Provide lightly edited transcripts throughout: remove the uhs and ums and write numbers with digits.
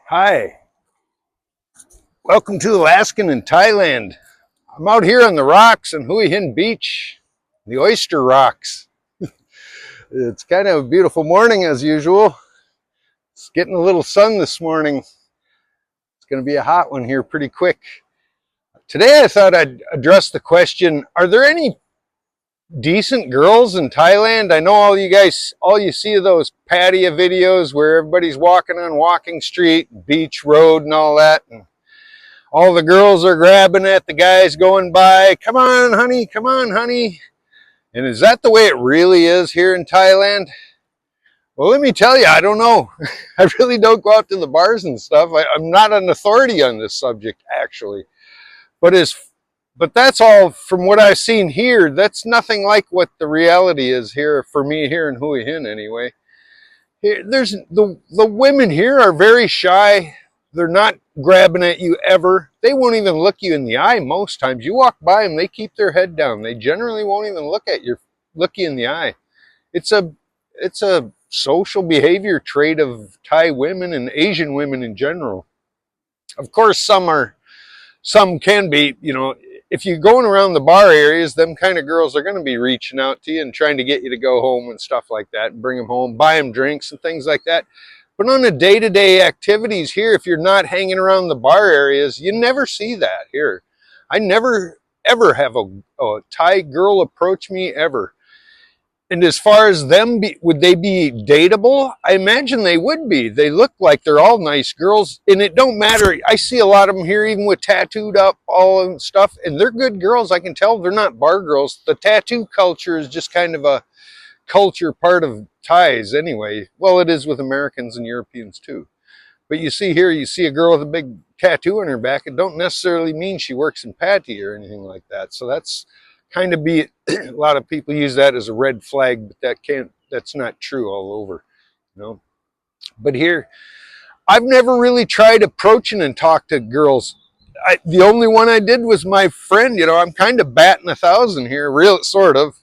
Hi, welcome to Alaskan and Thailand. I'm out here on the rocks on Hua Hin Beach, the oyster rocks. It's kind of a beautiful morning as usual. It's getting a little sun this morning. It's going to be a hot one here pretty quick. Today I thought I'd address the question, are there any decent girls in Thailand? I know all you see of those patio videos where everybody's walking on walking street, beach road and all that. And all the girls are grabbing at the guys going by. Come on, honey. Come on, honey. And is that the way it really is here in Thailand? Well, let me tell you, I don't know. I really don't go out to the bars and stuff. I'm not an authority on this subject, actually. But that's all from what I've seen here. That's nothing like what the reality is here, for me here in Hua Hin anyway. The women here are very shy. They're not grabbing at you ever. They won't even look you in the eye most times. You walk by them, they keep their head down. They generally won't even look you in the eye. It's a social behavior trait of Thai women and Asian women in general. Of course, some can be, if you're going around the bar areas, them kind of girls are going to be reaching out to you and trying to get you to go home and stuff like that, and bring them home, buy them drinks and things like that. But on the day-to-day activities here, if you're not hanging around the bar areas, you never see that here. I never, ever have a Thai girl approach me, ever. And as far as them, would they be dateable? I imagine they would be. They look like they're all nice girls, and it don't matter. I see a lot of them here, even with tattooed up, all and stuff, and they're good girls. I can tell they're not bar girls. The tattoo culture is just kind of a culture part of Thais anyway. Well, it is with Americans and Europeans too. But you see here, you see a girl with a big tattoo on her back. It don't necessarily mean she works in Patty or anything like that. So that's kind of a lot of people use that as a red flag, but that's not true all over. But here, I've never really tried approaching and talk to girls. The only one I did was my friend. I'm kind of batting 1,000 here, real sort of.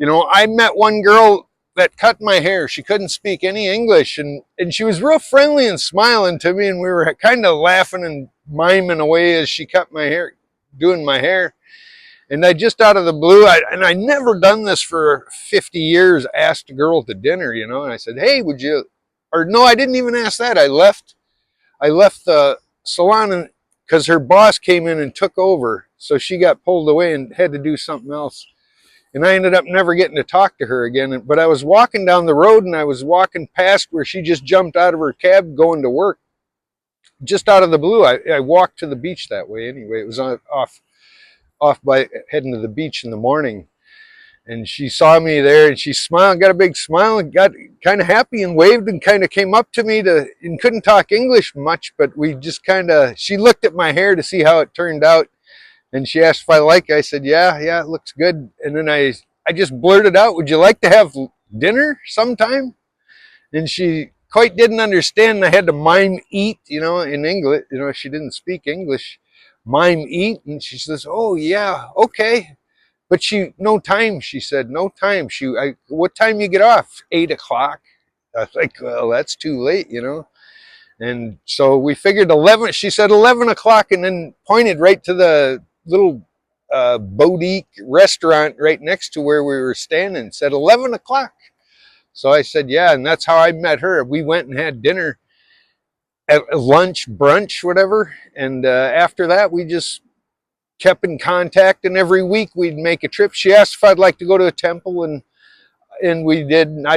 I met one girl that cut my hair. She couldn't speak any English, and she was real friendly and smiling to me, and we were kind of laughing and miming away as she cut my hair, doing my hair. And I just out of the blue, and I never done this for 50 years, asked a girl to dinner, and I said, hey, would you, or no, I didn't even ask that. I left the salon because her boss came in and took over, so she got pulled away and had to do something else. And I ended up never getting to talk to her again. But I was walking down the road, and I was walking past where she just jumped out of her cab going to work. Just out of the blue, I walked to the beach that way anyway. It was off by heading to the beach in the morning. And she saw me there, and she smiled, got a big smile, and got kind of happy and waved and kind of came up to me and couldn't talk English much, but we just she looked at my hair to see how it turned out. And she asked if I like it. I said, yeah, it looks good. And then I just blurted out, would you like to have dinner sometime? And she quite didn't understand. I had to mime eat, in English. She didn't speak English. Mime eat. And she says, oh, yeah, okay. But no time, she said, no time. What time you get off? 8 o'clock. I was like, well, that's too late, And so we figured 11. She said 11 o'clock and then pointed right to the little boutique restaurant right next to where we were standing. Said 11 o'clock. So I said, yeah, and that's how I met her. We went and had dinner at lunch, brunch, whatever. And after that, we just kept in contact. And every week we'd make a trip. She asked if I'd like to go to a temple, and we did. And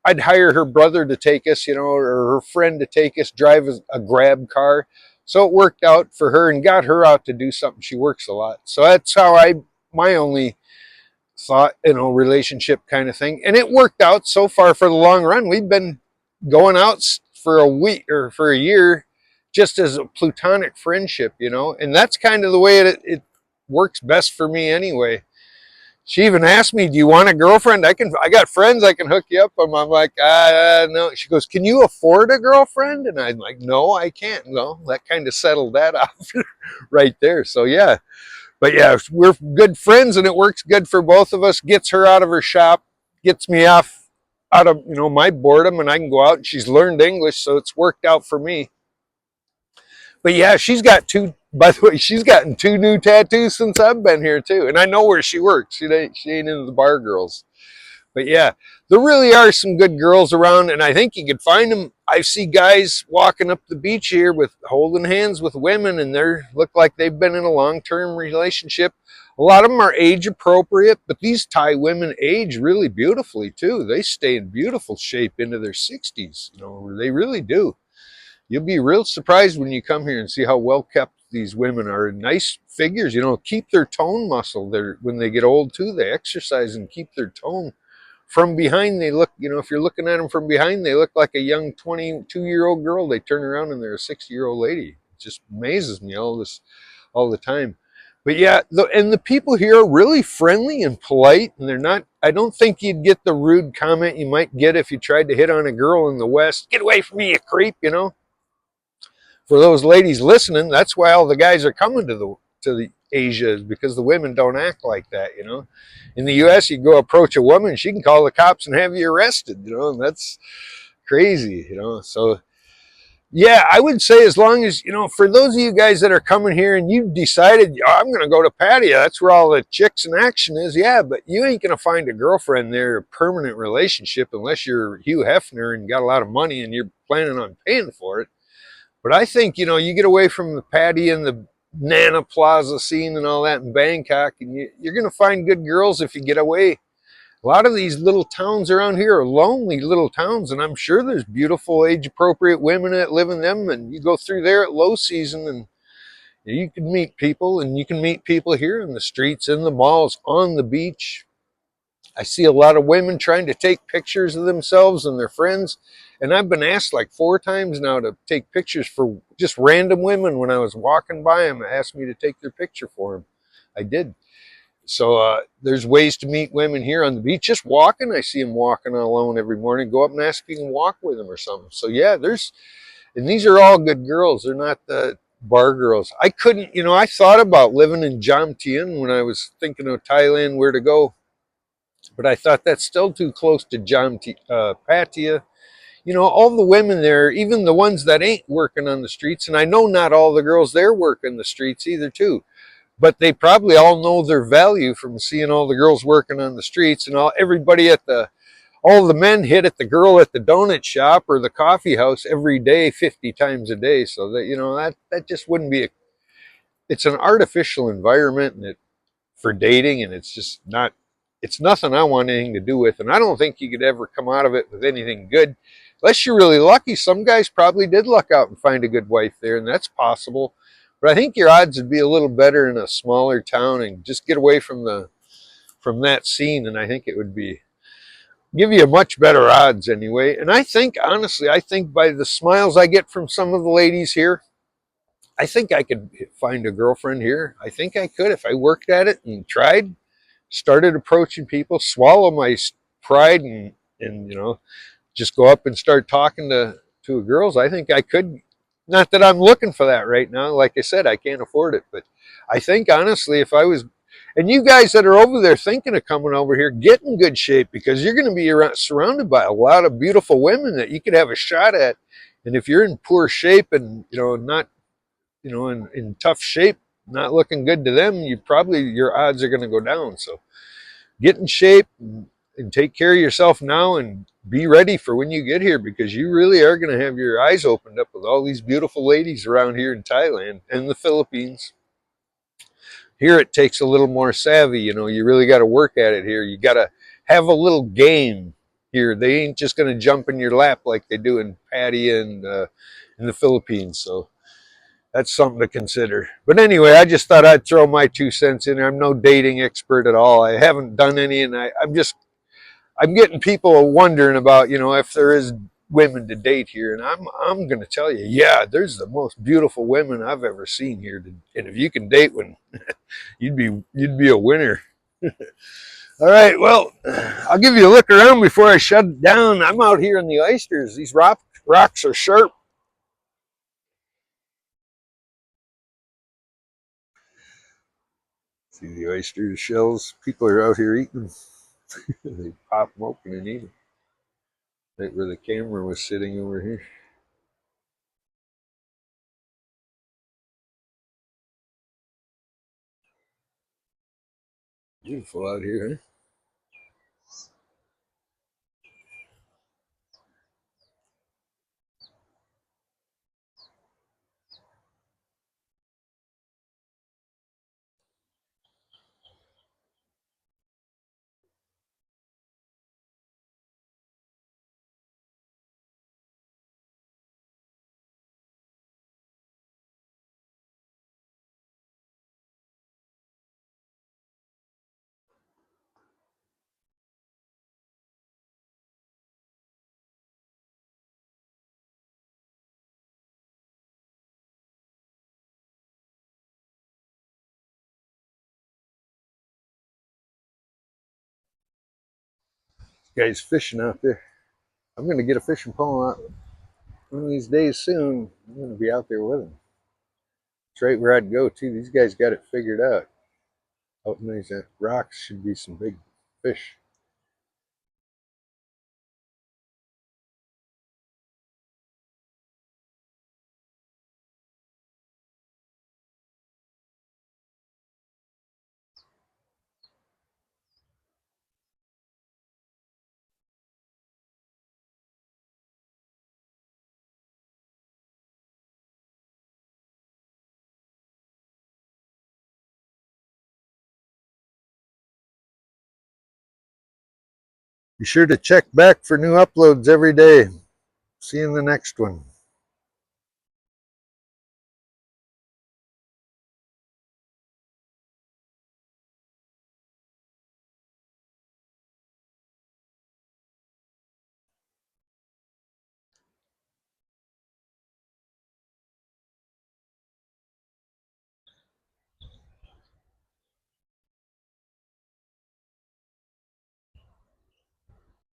I'd hire her brother to take us, or her friend to take us, drive a grab car. So it worked out for her and got her out to do something. She works a lot. So that's how my only thought, relationship kind of thing. And it worked out so far for the long run. We've been going out for a week or for a year just as a platonic friendship, and that's kind of the way it works best for me anyway. She even asked me, do you want a girlfriend? I got friends I can hook you up. I'm like, no. She goes, can you afford a girlfriend? And I'm like, no, I can't. No, that kind of settled that out right there. So yeah, but yeah, we're good friends and it works good for both of us. Gets her out of her shop, gets me out of, my boredom, and I can go out, and she's learned English. So it's worked out for me. But yeah, she's got two. By the way, she's gotten two new tattoos since I've been here too, and I know where she works. She ain't into the bar girls. But yeah, there really are some good girls around, and I think you could find them. I see guys walking up the beach here with holding hands with women, and they look like they've been in a long-term relationship. A lot of them are age appropriate, but these Thai women age really beautifully too. They stay in beautiful shape into their 60s. They really do. You'll be real surprised when you come here and see how well kept these women are. Nice figures, keep their tone muscle. When they get old too, they exercise and keep their tone. From behind, they look, if you're looking at them from behind, they look like a young 22-year-old girl. They turn around and they're a 60-year-old lady. It just amazes me all the time. But yeah, and the people here are really friendly and polite, and they're not, I don't think you'd get the rude comment you might get if you tried to hit on a girl in the West. Get away from me, you creep. For those ladies listening, that's why all the guys are coming to the Asia, is because the women don't act like that. In the U.S., you go approach a woman, she can call the cops and have you arrested. And that's crazy. So yeah, I would say, as long as, for those of you guys that are coming here and you decided, oh, I'm going to go to Pattaya, that's where all the chicks in action is. Yeah, but you ain't going to find a girlfriend there, a permanent relationship, unless you're Hugh Hefner and got a lot of money and you're planning on paying for it. But I think, you get away from the Patty and the Nana Plaza scene and all that in Bangkok, and you're going to find good girls if you get away. A lot of these little towns around here are lonely little towns, and I'm sure there's beautiful, age-appropriate women that live in them, and you go through there at low season, and you can meet people, and you can meet people here in the streets, in the malls, on the beach. I see a lot of women trying to take pictures of themselves and their friends. And I've been asked like 4 times now to take pictures for just random women. When I was walking by them, asked me to take their picture for them. I did. So there's ways to meet women here on the beach. Just walking. I see them walking alone every morning. Go up and ask if you can walk with them or something. So yeah, and these are all good girls. They're not the bar girls. I couldn't, I thought about living in Jamtien when I was thinking of Thailand, where to go. But I thought that's still too close to Pattaya. All the women there, even the ones that ain't working on the streets, and I know not all the girls there work in the streets either too, but they probably all know their value from seeing all the girls working on the streets, and everybody all the men hit at the girl at the donut shop or the coffee house every day, 50 times a day. So that just wouldn't be it's an artificial environment, and for dating, and it's nothing I want anything to do with, and I don't think you could ever come out of it with anything good, unless you're really lucky. Some guys probably did luck out and find a good wife there, and that's possible. But I think your odds would be a little better in a smaller town and just get away from that scene, and I think it would give you a much better odds anyway. And I think, honestly, by the smiles I get from some of the ladies here, I think I could find a girlfriend here. I think I could if I worked at it and tried, started approaching people, swallow my pride, and just go up and start talking to girls. I think I could. Not that I'm looking for that right now. Like I said, I can't afford it. But I think, honestly, if I was, and you guys that are over there thinking of coming over here, get in good shape, because you're going to be surrounded by a lot of beautiful women that you could have a shot at. And if you're in poor shape and not in tough shape, not looking good to them, your odds are going to go down. So get in shape and take care of yourself now, and be ready for when you get here, because you really are going to have your eyes opened up with all these beautiful ladies around here in Thailand and the Philippines. Here it takes a little more savvy. You really got to work at it here. You got to have a little game here. They ain't just going to jump in your lap like they do in Pattaya and in the Philippines. So that's something to consider. But anyway, I just thought I'd throw my 2 cents in there. I'm no dating expert at all. I haven't done any, and I'm getting people wondering about, if there is women to date here, and I'm going to tell you, yeah, there's the most beautiful women I've ever seen here, and if you can date one, you'd be a winner. All right, well, I'll give you a look around before I shut it down. I'm out here in the oysters. These rocks are sharp. See the oyster shells? People are out here eating. They pop them open and eat them. Right where the camera was sitting over here. Beautiful out here, huh? Guys fishing out there. I'm going to get a fishing pole out one of these days soon. I'm going to be out there with them. It's right where I'd go too. These guys got it figured out. Out in these rocks should be some big fish. Be sure to check back for new uploads every day. See you in the next one.